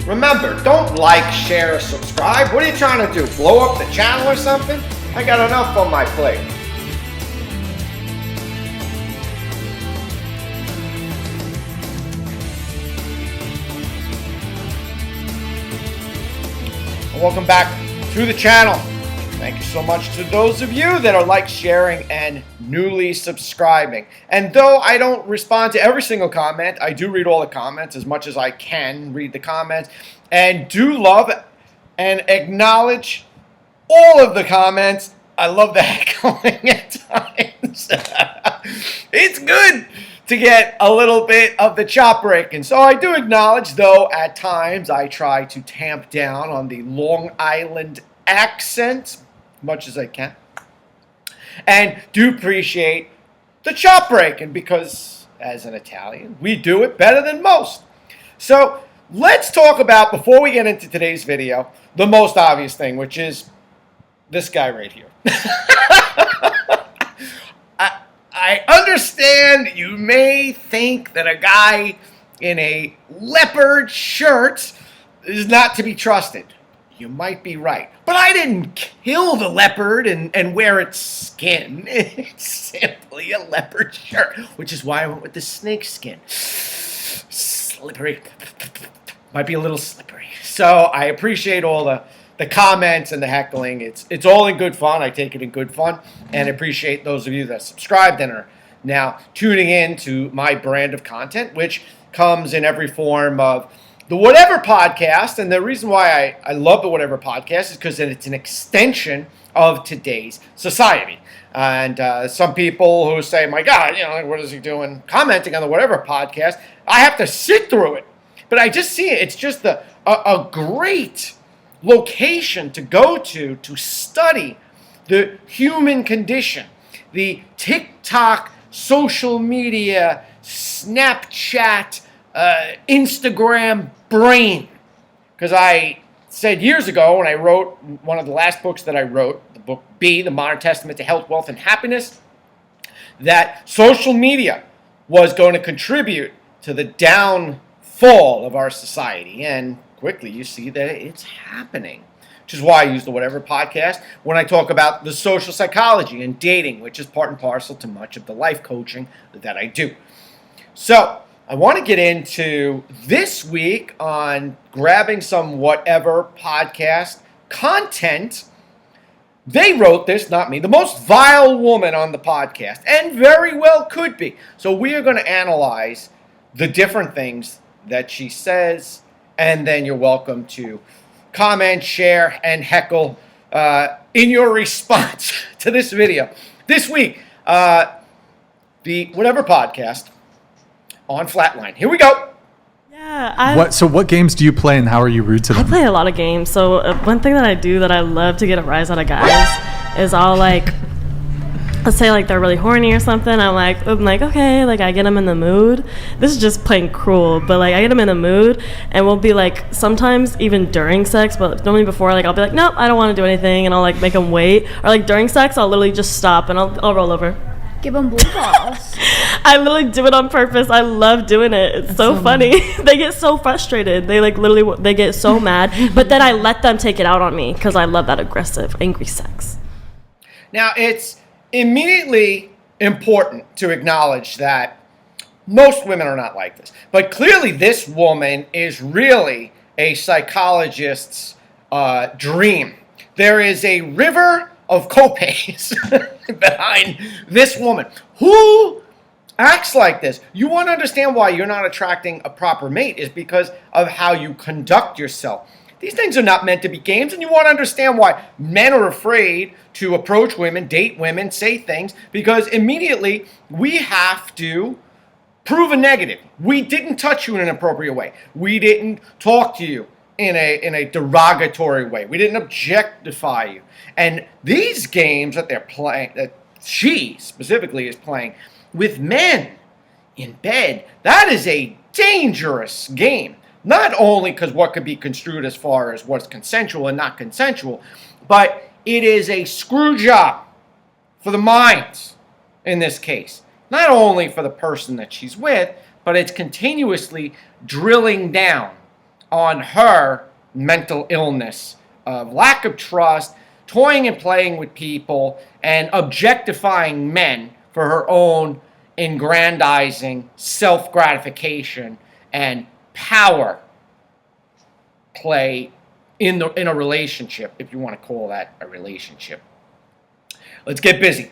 Remember, don't like, share, or subscribe. What are you trying to do? Blow up the channel or something? I got enough on my plate. Welcome back to the channel. Thank you so much to those of you that are like, sharing, and newly subscribing. And though I don't respond to every single comment, I do read all the comments as much as I can read the comments, and do love and acknowledge all of the comments. I love the heckling at times. It's good to get a little bit of the chop breaking. So I do acknowledge, though at times I try to tamp down on the Long Island accent as much as I can. And do appreciate the chop breaking because as an Italian, we do it better than most. So let's talk about, before we get into today's video, the most obvious thing, which is this guy right here. I understand you may think that a guy in a leopard shirt is not to be trusted. You might be right. But I didn't kill the leopard and wear its skin. It's simply a leopard shirt, which is why I went with the snake skin. Slippery. Might be a little slippery. So I appreciate all the comments and the heckling. It's all in good fun. I take it in good fun, and appreciate those of you that subscribed and are now tuning in to my brand of content, which comes in every form of the Whatever Podcast. And the reason why I love the Whatever Podcast is because it's an extension of today's society. And some people who say, my God, what is he doing commenting on the Whatever Podcast? I have to sit through it. But I just see it. It's just a great location to go to study the human condition, the TikTok, social media, Snapchat, Instagram brain. Because I said years ago when I wrote one of the last books that I wrote, the book B, The Modern Testament to Health, Wealth, and Happiness, that social media was going to contribute to the downfall of our society. And quickly you see that it's happening, which is why I use the Whatever Podcast when I talk about the social psychology and dating, which is part and parcel to much of the life coaching that I do. So I want to get into this week on grabbing some Whatever Podcast content. They wrote this, not me, the most vile woman on the podcast, and very well could be. So we are going to analyze the different things that she says, and then you're welcome to comment, share, and heckle in your response to this video. This week, the Whatever Podcast on Flatline. Here we go. Yeah. So what games do you play and how are you rude to them? I play a lot of games. So one thing that I do that I love to get a rise out of guys is I'll let's say they're really horny or something. I'm like, okay, I get them in the mood. This is just plain cruel, but I get them in the mood, and we'll be sometimes even during sex, but normally before, I'll be nope, I don't want to do anything, and I'll make them wait. Or during sex, I'll literally just stop and I'll roll over. Give them blue balls. I literally do it on purpose. I love doing it. It's so funny. They get so frustrated. They literally they get so mad, but then I let them take it out on me because I love that aggressive, angry sex. Now it's immediately important to acknowledge that most women are not like this. But clearly this woman is really a psychologist's dream. There is a river of copays behind this woman. Who acts like this? You want to understand why you're not attracting a proper mate is because of how you conduct yourself. These things are not meant to be games, and you want to understand why men are afraid to approach women, date women, say things, because immediately we have to prove a negative. We didn't touch you in an appropriate way. We didn't talk to you in a derogatory way. We didn't objectify you. And these games that they're playing, that she specifically is playing with men in bed, that is a dangerous game. Not only because what could be construed as far as what's consensual and not consensual, but it is a screw job for the minds in this case. Not only for the person that she's with, but it's continuously drilling down on her mental illness of lack of trust, toying and playing with people, and objectifying men for her own aggrandizing self-gratification and power play in a relationship, if you want to call that a relationship. Let's get busy.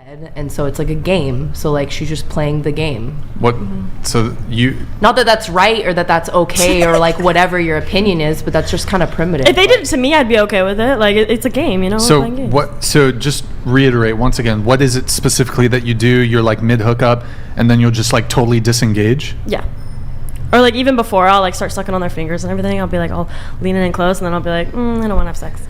And so it's like a game. So like she's just playing the game. What? So you? Not that that's right or that that's okay or like whatever your opinion is, but that's just kind of primitive. If they did it to me, I'd be okay with it. Like it's a game, you know. So we're playing games. what? So just reiterate once again. What is it specifically that you do? You're like mid hookup, and then you'll just like totally disengage. Yeah. Or like even before, I'll like start sucking on their fingers and everything. I'll be like, I'll lean in close, and then I'll be like, I don't want to have sex.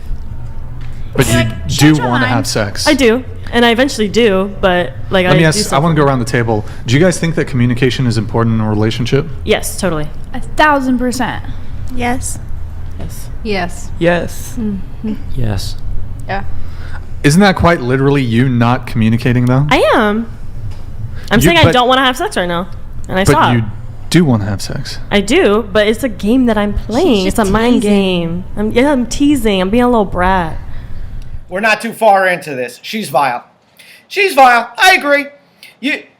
But you like, do change your want to mind. have sex. I do, and I eventually do, but like Let me do ask. I want to go around the table. Do you guys think that communication is important in a relationship? Yes, totally. 1,000%. Yes. Yes. Yes. Yes. Yes. Yeah. Isn't that quite literally you not communicating though? I am. I'm saying I but- don't want to have sex right now, and I But stop. you do want to have sex. I do, but it's a game that I'm playing. It's a mind game. I'm teasing. I'm being a little brat. We're not too far into this. She's vile. She's vile. I agree.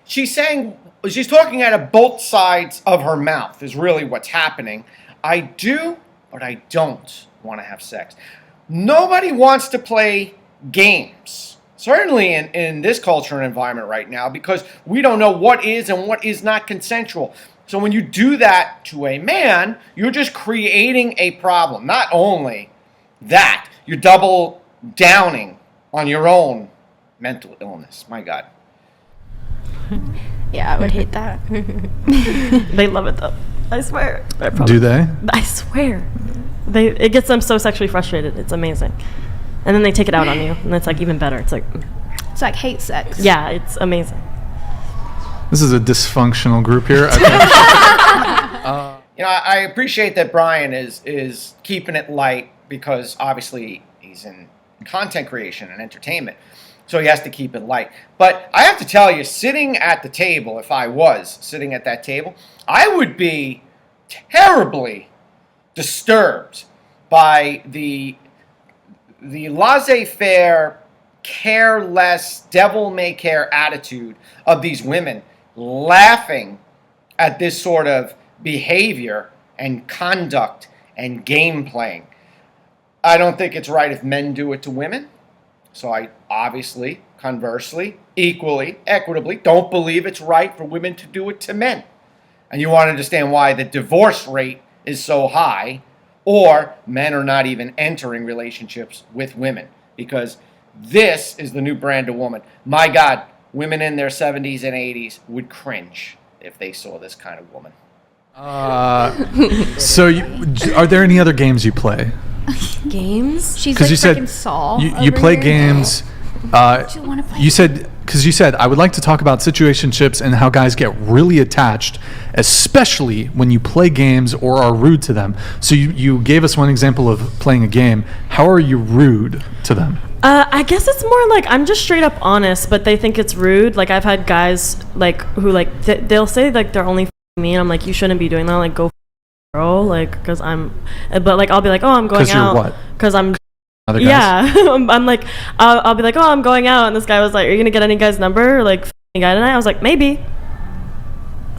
She's talking out of both sides of her mouth is really what's happening. I do, but I don't want to have sex. Nobody wants to play games. Certainly in this culture and environment right now, because we don't know what is and what is not consensual. So when you do that to a man, you're just creating a problem. Not only that, you're double downing on your own mental illness. My God. Yeah, I would hate that. They love it though. I swear. Do they? I swear. It gets them so sexually frustrated. It's amazing. And then they take it out on you, and it's like even better. It's like, It's like hate sex. yeah, it's amazing. This is a dysfunctional group here. I appreciate that Brian is keeping it light because obviously he's in content creation and entertainment, so he has to keep it light. But I have to tell you, sitting at the table, if I was sitting at that table, I would be terribly disturbed by the laissez-faire, careless, devil-may-care attitude of these women laughing at this sort of behavior and conduct and game playing. I don't think it's right if men do it to women. So I obviously, conversely, equally, equitably, don't believe it's right for women to do it to men. And you want to understand why the divorce rate is so high, or men are not even entering relationships with women, because this is the new brand of woman. My God, women in their 70s and 80s would cringe if they saw this kind of woman. So, are there any other games you play? Games? She's 'Cause like you said freaking Saul. You over play here. games. Do you wanna play You said I would like to talk about situationships and how guys get really attached, especially when you play games or are rude to them. So you gave us one example of playing a game. How are you rude to them? I guess it's more like I'm just straight up honest, but they think it's rude. Like I've had guys like who like they'll say like they're only f***ing me, and I'm like, you shouldn't be doing that. Like go f*** girl, like because I'm. But like I'll be like, oh, I'm going 'Cause you're out. what? Because I'm. Other guys? Yeah, I'm like, I'll be like, oh, I'm going out, and this guy was like, are you gonna get any guy's number, or, like, f***ing guy tonight? I was like, maybe.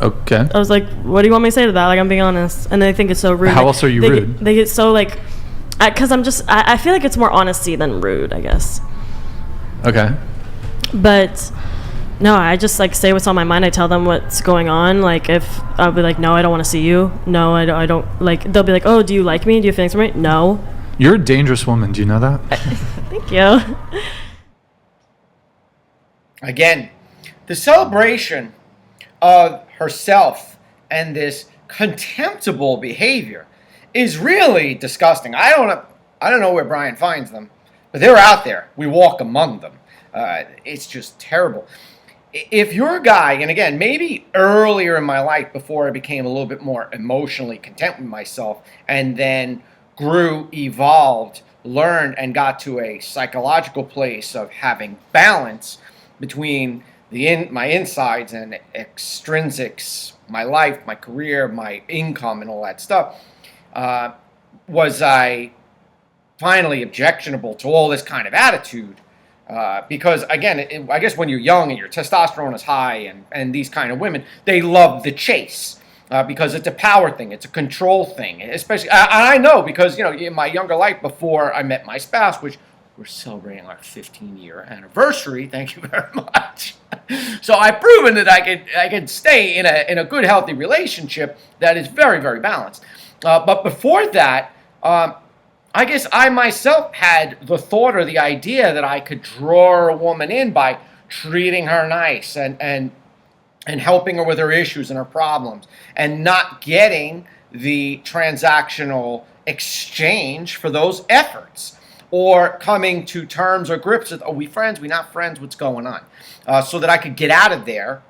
Okay. I was like, what do you want me to say to that? Like, I'm being honest, and they think it's so rude. How Like, else are you they rude? They get so like, because I feel like it's more honesty than rude, I guess. Okay. But no, I just like say what's on my mind. I tell them what's going on. Like if I'll be like, no, I don't want to see you. No, I don't like. They'll be like, oh, do you like me? Do you have feelings for me? No. You're a dangerous woman. Do you know that? Thank you. Again, the celebration of herself and this contemptible behavior is really disgusting. I don't know where Brian finds them, but they're out there. We walk among them. It's just terrible. If you're a guy, and again, maybe earlier in my life before I became a little bit more emotionally content with myself, and then grew, evolved, learned, and got to a psychological place of having balance between my insides and extrinsics, my life, my career, my income, and all that stuff. was I finally objectionable to all this kind of attitude. Because again, I guess when you're young and your testosterone is high, and these kind of women, they love the chase because it's a power thing, it's a control thing. Especially, I know because in my younger life before I met my spouse, which we're celebrating our 15-year anniversary. Thank you very much. So I've proven that I can stay in a good, healthy relationship that is very, very balanced. But before that, I guess I myself had the thought or the idea that I could draw a woman in by treating her nice and helping her with her issues and her problems and not getting the transactional exchange for those efforts, or coming to terms or grips with, are we friends? We not friends? What's going on? So that I could get out of there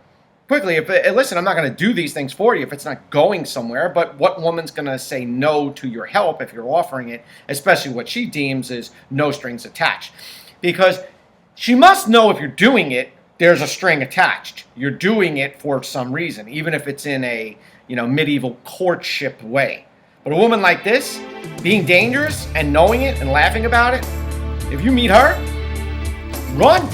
quickly. Listen, I'm not going to do these things for you if it's not going somewhere, but what woman's going to say no to your help if you're offering it, especially what she deems is no strings attached? Because she must know if you're doing it, there's a string attached. You're doing it for some reason, even if it's in a medieval courtship way. But a woman like this, being dangerous and knowing it and laughing about it, if you meet her, run.